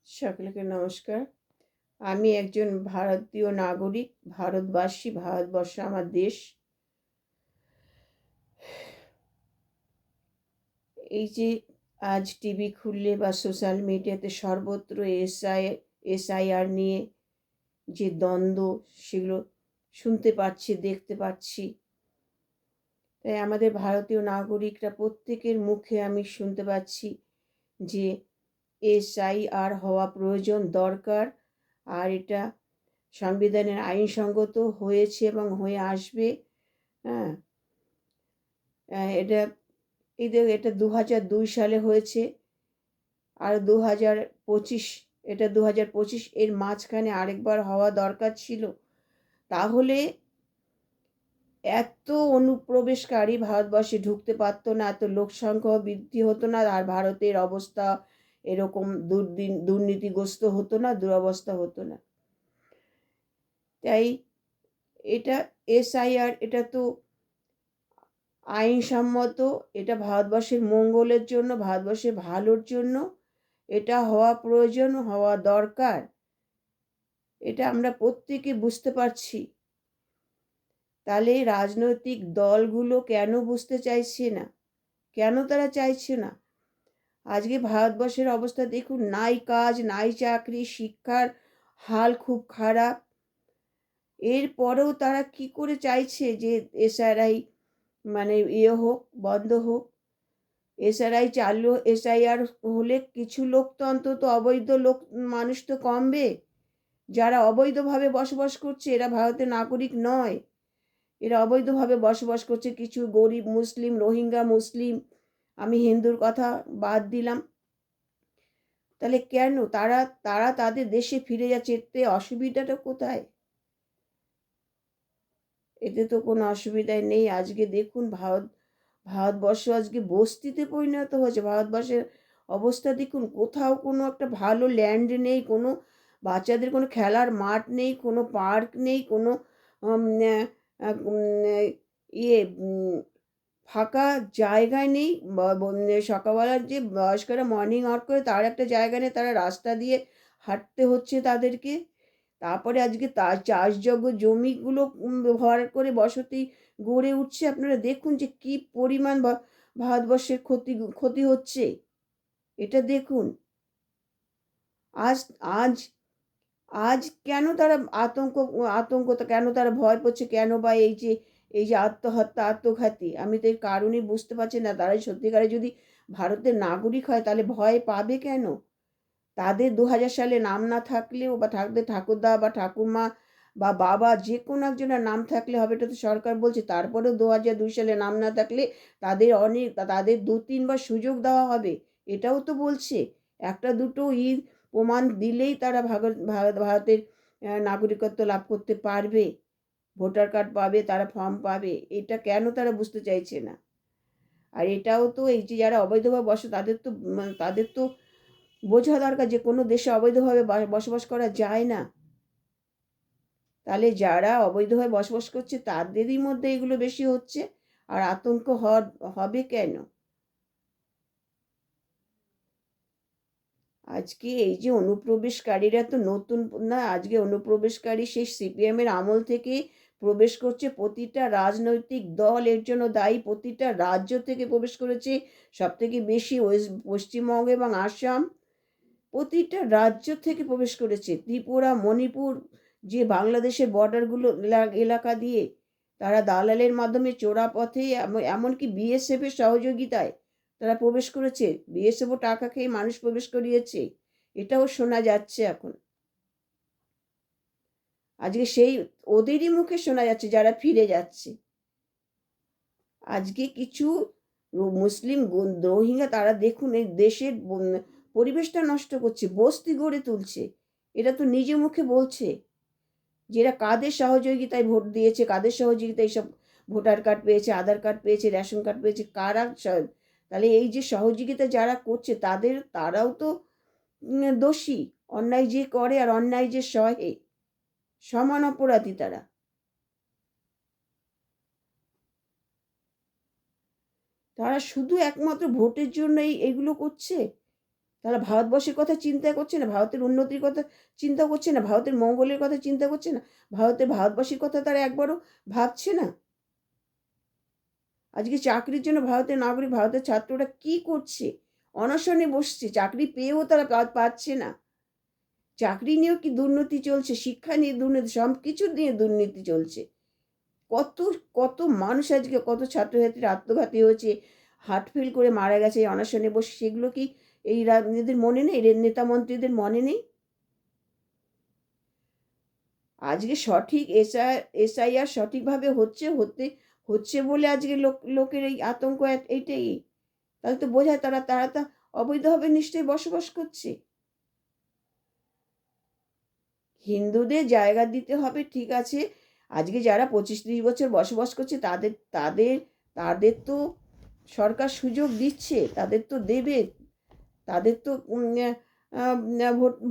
সকলকে নমস্কার। আমি একজন ভারতীয় নাগরিক, ভারতবাসী। ভারতবর্ষ আমার দেশ। এই যে আজ টিভি খুললে বা সোশ্যাল মিডিয়াতে সর্বত্র এসআইআর নিয়ে যে দ্বন্দ্ব, সেগুলো শুনতে পাচ্ছি, দেখতে পাচ্ছি। তাই আমাদের ভারতীয় নাগরিকরা প্রত্যেকের মুখে আমি শুনতে পাচ্ছি যে এসআইআর হওয়া প্রয়োজন, দরকার। আর এটা সংবিধানের আইনসঙ্গত হয়েছে এবং হয়ে আসবে। হ্যাঁ, এটা এটা 2002 সালে হয়েছে। আর 2025, এটা 2025, এর মাঝখানে আরেকবার হওয়া দরকার ছিল। তাহলে এত অনুপ্রবেশকারী ভারতবর্ষে ঢুকতে পারতো না, এত লোক সংখ্যা বৃদ্ধি হতো না, আর ভারতের অবস্থা এরকম দুর্নীতিগ্রস্ত হতো না, দুরবস্থা হতো না। তাই এটা এসআইআর, এটা তো আইনসম্মত, এটা ভারতবর্ষের মঙ্গলের জন্য, ভারতবর্ষের ভালোর জন্য এটা হওয়া প্রয়োজন, হওয়া দরকার। এটা আমরা প্রত্যেকে বুঝতে পারছি। তাহলে রাজনৈতিক দলগুলো কেন বুঝতে চাইছে না? কেন তারা চাইছে না? আজকে ভারতবর্ষের অবস্থা দেখুন, নাই কাজ, নাই চাকরি, শিক্ষার হাল খুব খারাপ। এরপরেও তারা কি করে চাইছে যে এসআরআই মানে হোক, বন্ধ হোক। এসআইআর হলে কিছু লোক তো অন্তত, অবৈধ লোক মানুষ তো কমবে। যারা অবৈধভাবে বসবাস করছে এরা ভারতের নাগরিক নয়, এরা অবৈধভাবে বসবাস করছে। কিছু গরিব মুসলিম, রোহিঙ্গা মুসলিম, আমি হিন্দুর কথা বাদ দিলাম। তাহলে কেন তারা তারা তাদের দেশে ফিরে যাচ্ছে? এতে অসুবিধাটা কোথায়? এতে তো কোনো অসুবিধাই নেই। আজকে দেখুন, ভারতবর্ষ আজকে বস্তিতে পরিণত হয়েছে। ভারতবর্ষের অবস্থা দেখুন, কোথাও কোনো একটা ভালো ল্যান্ড নেই, কোনো বাচ্চাদের কোনো খেলার মাঠ নেই, কোনো পার্ক নেই, কোনো উম, আহ, উম, ইয়ে ফাঁকা জায়গায় নেই। সকালবেলার যে বয়স্করা মর্নিং ওয়াক করে, তার একটা জায়গা নেই, তারা রাস্তা দিয়ে হাঁটতে হচ্ছে তাদেরকে। তারপরে আজকে তার চাষযোগ্য জমিগুলো ব্যবহার করে বসতি গড়ে উঠছে। আপনারা দেখুন যে কি পরিমাণ ভারতবর্ষের ক্ষতি ক্ষতি হচ্ছে, এটা দেখুন। আজ আজ আজ কেন তারা আতঙ্ক কেন তারা ভয় পাচ্ছে? কেন বা এই যে আত্মহত্যা, আত্মঘাতী, আমি তো এর কারণই বুঝতে পারছি না। তারাই সত্যিকারে যদি ভারতের নাগরিক হয় তাহলে ভয় পাবে কেন? তাদের 2000 সালে নাম না থাকলেও, বা থাকলে ঠাকুরদা বা ঠাকুরমা বা বাবা যে কোনো একজনের নাম থাকলে হবে, এটা তো সরকার বলছে। তারপরেও 2002 সালে নাম না থাকলে তাদের 2-3 বার সুযোগ দেওয়া হবে, এটাও তো বলছে। একটা দুটো প্রমাণ দিলেই তারা ভারতের নাগরিকত্ব লাভ করতে পারবে, ভোটার কার্ড পাবে, তারা ফর্ম পাবে। এটা কেন তারা বুঝতে চাইছে না? আর এটাও তো, এই যে যারা অবৈধভাবে বসে তাদের তো বোঝা দরকার যে কোনো দেশে অবৈধভাবে বসবাস করা যায় না। তাহলে যারা অবৈধভাবে বসবাস করছে তাদেরই মধ্যে এগুলো বেশি হচ্ছে, আর আতঙ্ক হবে কেন? আজকে এই যে অনুপ্রবেশকারীরা তো নতুন না, আজকে অনুপ্রবেশকারী সেই সিপিএমের আমল থেকে প্রবেশ করছে। প্রতিটা রাজনৈতিক দল এর জন্য দায়ী। প্রতিটা রাজ্য থেকে প্রবেশ করেছে, সব থেকে বেশি পশ্চিমবঙ্গ এবং আসাম। প্রতিটা রাজ্য থেকে প্রবেশ করেছে। ত্রিপুরা, মণিপুর, যে বাংলাদেশের বর্ডারগুলো এলাকা দিয়ে, তারা দালালের মাধ্যমে চোরা পথে, এমনকি বিএসএফের সহযোগিতায় তারা প্রবেশ করেছে। বিএসএফও টাকা খেয়ে মানুষ প্রবেশ করিয়েছে, এটাও শোনা যাচ্ছে এখন। আজকে সেই ওদেরই মুখে শোনা যাচ্ছে যারা ফিরে যাচ্ছে। আজকে কিছু মুসলিম রোহিঙ্গা, তারা দেখুন এই দেশের পরিবেশটা নষ্ট করছে, বস্তি গড়ে তুলছে। এটা তো নিজে মুখে বলছে যে এরা কাদের সহযোগিতায় ভোট দিয়েছে, কাদের সহযোগিতায় এইসব ভোটার কার্ড পেয়েছে, আধার কার্ড পেয়েছে, রেশন কার্ড পেয়েছে, কারা। তাহলে এই যে সহযোগিতা যারা করছে তারাও তো দোষী। অন্যায় যে করে আর অন্যায় যে সহে, সমান অপরাধী তারা। তারা শুধু একমাত্র ভোটের জন্য এইগুলো করছে। তারা ভারতবর্ষের কথা চিন্তা করছে না, ভারতের উন্নতির কথা চিন্তা করছে না, ভারতের মঙ্গলের কথা চিন্তা করছে না, ভারতবাসীর কথা তারা একবারও ভাবছে না। আজকে চাকরির জন্য ভারতের নাগরিক, ভারতের ছাত্ররা কি করছে? অনশনে বসছে, চাকরি পেয়েও তারা পাচ্ছে না। চাকরি নিয়েও কি দুর্নীতি চলছে, শিক্ষা নিয়ে দুর্নীতি, সব কিছু নিয়ে দুর্নীতি চলছে। কত কত মানুষ আজকে, কত ছাত্রছাত্রীরা আত্মঘাতী হয়েছে, হার্ট ফেল করে মারা গেছে এই অনশনে বসে। সেগুলো কি এই রাজনীতির মনে নেই, নেতা মন্ত্রীদের মনে নেই? আজকে সঠিক এসআইআর সঠিকভাবে হচ্ছে বলে আজকে লোকের এই আতঙ্ক, এইটাই। তাহলে তো বোঝায় তারা তারা তা অবৈধভাবে নিশ্চয়ই বসবাস করছে। হিন্দুদের জায়গা দিতে হবে, ঠিক আছে। আজকে যারা 25-30 বছর বসবাস করছে তাদের তাদের তাদের তো সরকার সুযোগ দিচ্ছে, তাদের তো দেবে, তাদের তো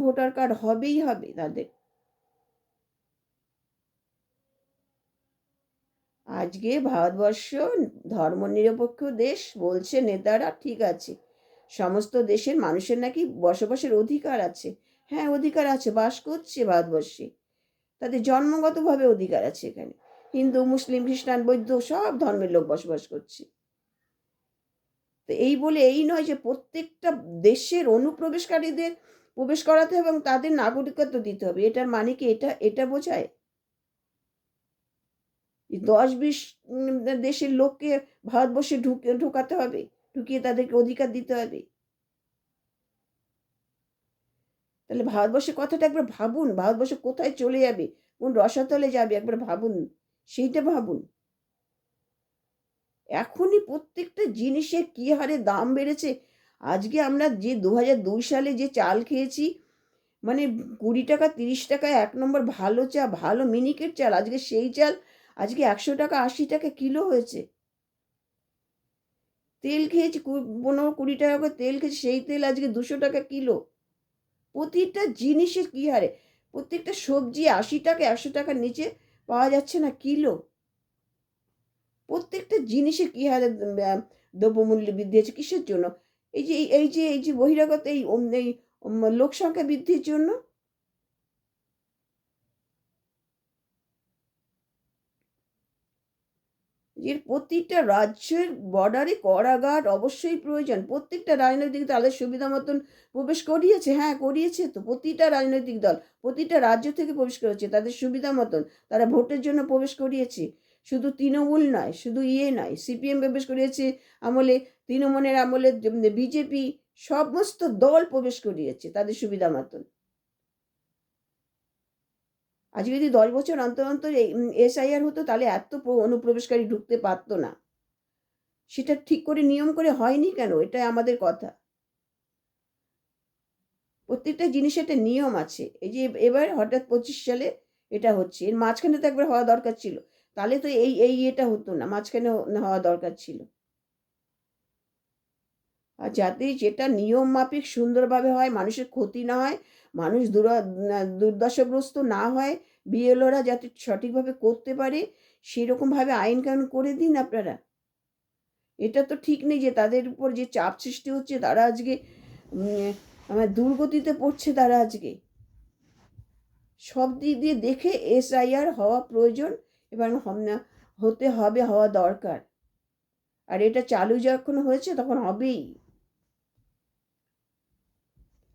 ভোটার কার্ড হবেই হবে তাদের। আজকে ভারতবর্ষ ধর্মনিরপেক্ষ দেশ বলছে নেতারা, ঠিক আছে। সমস্ত দেশের মানুষের নাকি বসবাসের অধিকার আছে। হ্যাঁ, অধিকার আছে, বাস করছে ভারতবর্ষে, তাদের জন্মগতভাবে অধিকার আছে। এখানে হিন্দু, মুসলিম, খ্রিস্টান, বৌদ্ধ সব ধর্মের লোক বসবাস করছে। তো এই বলে এই নয় যে প্রত্যেকটা দেশের অনুপ্রবেশকারীদের প্রবেশ করাতে হবে এবং তাদের নাগরিকত্ব দিতে হবে। এটার মানে কি এটা এটা বোঝায়? 10-20 দেশের লোককে ভারতবর্ষে ঢুকাতে হবে, ঢুকিয়ে তাদেরকে অধিকার দিতে হবে? তাহলে ভারতবর্ষের কথাটা একবার ভাবুন, ভারতবর্ষ কোথায় চলে যাবে, কোন রসাতলে যাবে, একবার ভাবুন, সেইটা ভাবুন। এখনই প্রত্যেকটা জিনিসের কি হারে দাম বেড়েছে। আজকে আমরা যে 2002 সালে যে চাল খেয়েছি, মানে 20 টাকা 30 টাকায় 1 নম্বর ভালো ভালো মিনিকেট চাল, আজকে সেই চাল আজকে 100 টাকা 80 টাকা কিলো হয়েছে। তেল খেয়েছি 15-20 টাকা করে তেল খেয়েছি, সেই তেল আজকে 200 টাকা কিলো। প্রতিটা জিনিসের কি হারে, প্রত্যেকটা সবজি 80 টাকা 100 টাকার নিচে পাওয়া যাচ্ছে না কিলো। প্রত্যেকটা জিনিসের কি হারে দ্রব্যমূল্য বৃদ্ধি হয়েছে, কিসের জন্য? এই যে বহিরাগত এই লোক সংখ্যা বৃদ্ধির জন্য। এর প্রতিটা রাজ্যের বর্ডারে কারাগার অবশ্যই প্রয়োজন। প্রত্যেকটা রাজনৈতিক দলের সুবিধা মতন প্রবেশ করিয়েছে, হ্যাঁ করিয়েছে তো। প্রতিটা রাজনৈতিক দল প্রতিটা রাজ্য থেকে প্রবেশ করেছে তাদের সুবিধা মতন, তারা ভোটের জন্য প্রবেশ করিয়েছে। শুধু তৃণমূল নয়, শুধু নয়, সিপিএম প্রবেশ করিয়েছে আমলে, তৃণমূলের আমলে বিজেপি, সমস্ত দল প্রবেশ করিয়েছে তাদের সুবিধা মতন। আজ যদি 10 বছর অন্তর অন্তর এসআইআর হতো তাহলে এত অনুপ্রবেশকারী ঢুকতে পারতো না। সেটা ঠিক করে নিয়ম করে হয়নি কেন? এটাই আমাদের কথা। প্রত্যেকটা জিনিসের একটা নিয়ম আছে। এই যে এবার হঠাৎ 25 সালে এটা হচ্ছে, এর মাঝখানে তো একবার হওয়া দরকার ছিল। তাহলে তো এটা হতো না, মাঝখানে হওয়া দরকার ছিল। আর যাতে যেটা নিয়ম মাফিক সুন্দরভাবে হয়, মানুষের ক্ষতি না হয়, মানুষ দুর্দশাগ্রস্ত না হয়, বিএলওরা যাতে সঠিকভাবে করতে পারে সেরকমভাবে আইন কানুন করে দিন আপনারা। এটা তো ঠিক নেই যে তাদের উপর যে চাপ সৃষ্টি হচ্ছে, তারা আজকে আমার দুর্গতিতে পড়ছে। তারা আজকে সব দিক দিয়ে দেখে এসআইআর হওয়া প্রয়োজন এবং হতে হবে, হওয়া দরকার। আর এটা চালু যখন হয়েছে তখন হবেই।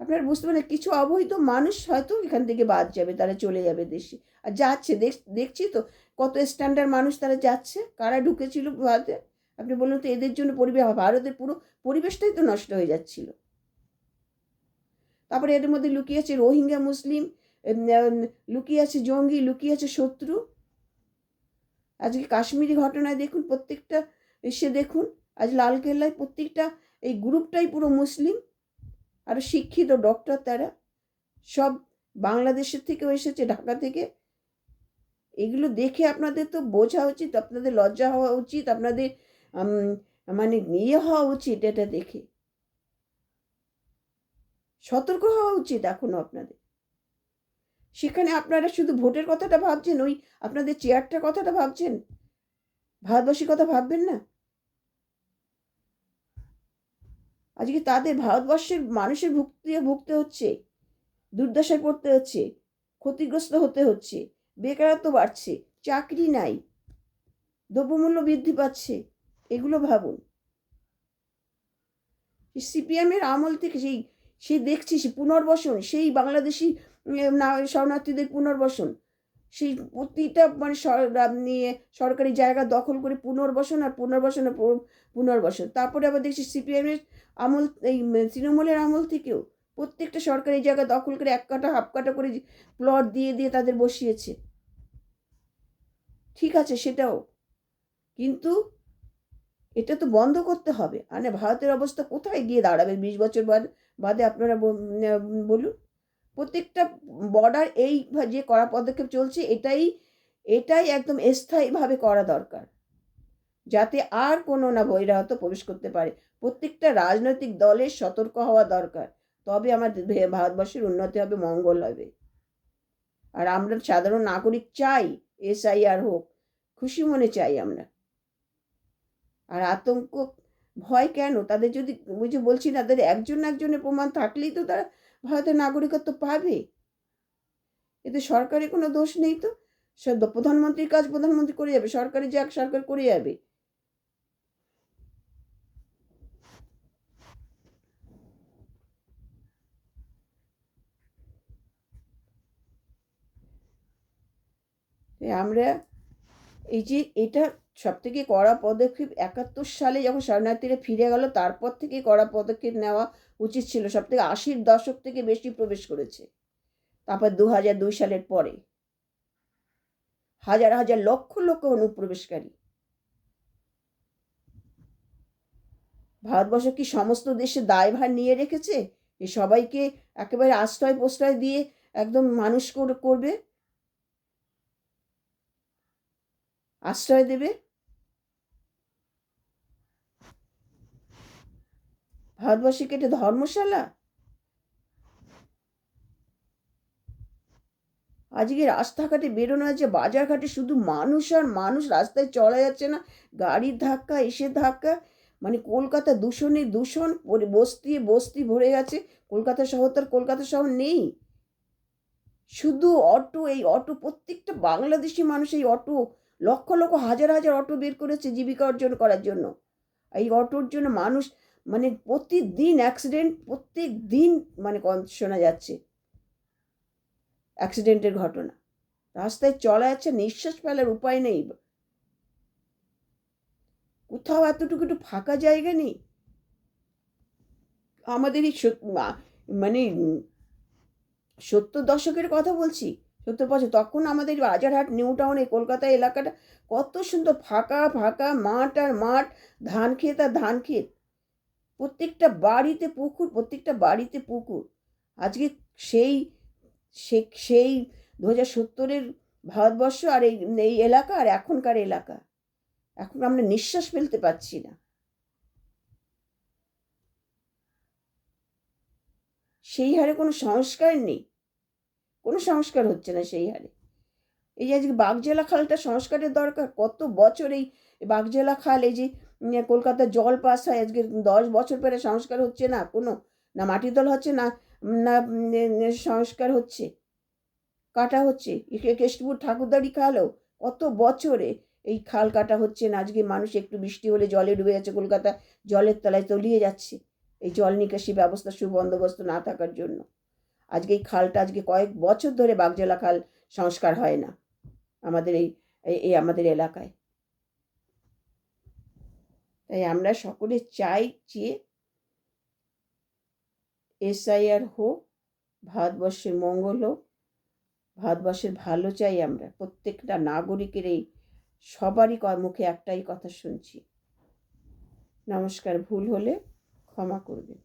আপনারা বুঝতে পারেন, কিছু অবৈধ মানুষ হয়তো এখান থেকে বাদ যাবে, তারা চলে যাবে দেশে। আর যাচ্ছে, দেখছি তো কত স্ট্যান্ডার্ড মানুষ তারা যাচ্ছে। কারা ঢুকেছিল ভারতে আপনি বলুন তো? এদের জন্য ভারতের পুরো পরিবেশটাই তো নষ্ট হয়ে যাচ্ছিল। তারপরে এদের মধ্যে লুকিয়ে আছে রোহিঙ্গা মুসলিম, লুকিয়ে আছে জঙ্গি, লুকিয়ে আছে শত্রু। আজকে কাশ্মীরি ঘটনায় দেখুন, প্রত্যেকটা এসে দেখুন, আজ লালকেল্লায় প্রত্যেকটা এই গ্রুপটাই পুরো মুসলিম। আরও শিক্ষিত ডক্টর, তারা সব বাংলাদেশের থেকেও এসেছে, ঢাকা থেকে। এগুলো দেখে আপনাদের তো বোঝা উচিত, আপনাদের লজ্জা হওয়া উচিত, আপনাদের মানে হওয়া উচিত। এটা দেখে সতর্ক হওয়া উচিত এখনো আপনাদের। সেখানে আপনারা শুধু ভোটের কথাটা ভাবছেন, ওই আপনাদের চেয়ারটার কথাটা ভাবছেন, ভারতবাসীর কথা ভাববেন না। আজকে তাদের ভারতবর্ষের মানুষের ভুগতে হচ্ছে, দুর্দশায় পড়তে হচ্ছে, ক্ষতিগ্রস্ত হতে হচ্ছে, বেকারত্ব বাড়ছে, চাকরি নাই, দ্রব্যমূল্য বৃদ্ধি পাচ্ছে। এগুলো ভাবুন। সিপিএমের আমল থেকে সেই দেখছি সে পুনর্বাসন, সেই বাংলাদেশি শরণার্থীদের পুনর্বাসন, সেই প্রতিটা মানে নিয়ে সরকারি জায়গা দখল করে পুনর্বাসন আর পুনর্বাসন। তারপরে আবার দেখছি সিপিএমের আমল, এই তৃণমূলের আমল থেকেও প্রত্যেকটা সরকারি জায়গা দখল করে এক কাটা হাফ কাটা করে প্লট দিয়ে দিয়ে তাদের বসিয়েছে। ঠিক আছে সেটাও, কিন্তু এটা তো বন্ধ করতে হবে। মানে ভারতের অবস্থা কোথায় গিয়ে দাঁড়াবে 20 বছর বাদে আপনারা বলুন। প্রত্যেকটা বর্ডার এই যে কড়া পদক্ষেপ চলছে, এটাই একদম স্থায়ীভাবে করা দরকার, যাতে আর কোনো না বহিরাগত প্রবেশ করতে পারে। প্রত্যেকটা রাজনৈতিক দলের সতর্ক হওয়া দরকার, তবে আমাদের ভারতবর্ষের উন্নতি হবে, মঙ্গল হবে। আর আমরা সাধারণ নাগরিক চাই SIR হোক, খুশি মনে চাই আমরা। আর আতঙ্ক ভয় কেন? তাদের যদি ওই যে বলছি না, তাদের একজনের প্রমাণ থাকলেই তো তারা ভারতের নাগরিকত্ব পাবে। এতে সরকারের কোনো দোষ নেই তো। প্রধানমন্ত্রীর কাজ প্রধানমন্ত্রী করে যাবে, সরকারি যাক সরকার করে যাবে। আমরা এই যে এটা সব থেকে কড়া পদক্ষেপ 71 সালে যখন শরণার্থীরা ফিরে গেল, তারপর থেকে কড়া পদক্ষেপ নেওয়া উচিত ছিল। সব থেকে 80-র দশক থেকে বেশি প্রবেশ করেছে। তারপর 2002 সালের পরে হাজার হাজার লক্ষ লক্ষ অনুপ্রবেশকারী। ভারতবর্ষ কি সমস্ত দেশে দায়ভার নিয়ে রেখেছে যে সবাইকে একেবারে আশ্রয় প্রশ্রয় দিয়ে একদম মানুষ করবে, আশ্রয় দেবে? ভারতবর্ষে কি এটা ধর্মশালা? আজকে রাস্তাঘাটে বেরোনো আছে, বাজারঘাটে শুধু মানুষ আর মানুষ, রাস্তায় চলা যাচ্ছে না, গাড়ির ধাক্কা এসে ধাক্কা। মানে কলকাতা দূষণে দূষণ, বস্তি বস্তি ভরে গেছে। কলকাতা শহর তো আর কলকাতা শহর নেই। শুধু অটো, এই অটো, প্রত্যেকটা বাংলাদেশি মানুষ এই অটো, লক্ষ লক্ষ হাজার হাজার অটো বের করেছে জীবিকা অর্জন করার জন্য। এই অটোর জন্য মানুষ মানে প্রতিদিন অ্যাক্সিডেন্ট, প্রত্যেক দিন মানে শোনা যাচ্ছে অ্যাক্সিডেন্টের ঘটনা। রাস্তায় চলা যাচ্ছে, নিঃশ্বাস ফেলার উপায় নেই, কোথাও এতটুকু একটু ফাঁকা জায়গা নেই। আমাদের এই মানে 70 দশকের কথা বলছি, 70 বছর, তখন আমাদের রাজারহাট নিউ টাউন এই কলকাতা এলাকাটা কত সুন্দর, ফাঁকা ফাঁকা মাঠ আর মাঠ, ধান ক্ষেত আর ধান ক্ষেত, প্রত্যেকটা বাড়িতে পুকুর, প্রত্যেকটা বাড়িতে পুকুর। আজকে সেই সেই 2070-এর ভারতবর্ষ আর এই এলাকা আর এখনকার এলাকা, এখন আমরা নিঃশ্বাস ফেলতে পাচ্ছি না। সেই হারে কোনো সংস্কার নেই, কোনো সংস্কার হচ্ছে না সেই হারে। এই যে আজকে বাগজেলা খালটা সংস্কারের দরকার, কত বছর এই বাগজেলা খাল, এই যে কলকাতার জল পাস হয়, আজকে 10 বছর পরে সংস্কার হচ্ছে না কোনো, না মাটি দল হচ্ছে না, না সংস্কার হচ্ছে, কাটা হচ্ছে। কেষ্টপুর ঠাকুরদাড়ি খালও কত বছরে এই খাল কাটা হচ্ছে না। আজকে মানুষ একটু বৃষ্টি হলে জলে ডুবে যাচ্ছে, কলকাতা জলের তলায় তলিয়ে যাচ্ছে এই জল নিকাশি ব্যবস্থা সুবন্দোবস্ত না থাকার জন্য। আজকে এই খালটা আজকে কয়েক বছর ধরে বাগজেলা খাল সংস্কার হয় না আমাদের এই আমাদের এলাকায়। তাই আমরা সকলে চাই যে SIR হোক, ভারতবর্ষের মঙ্গল হোক, ভারতবর্ষের ভালো চাই আমরা। প্রত্যেকটা নাগরিকের এই সবারই মুখে একটাই কথা শুনছি। নমস্কার, ভুল হলে ক্ষমা করবেন।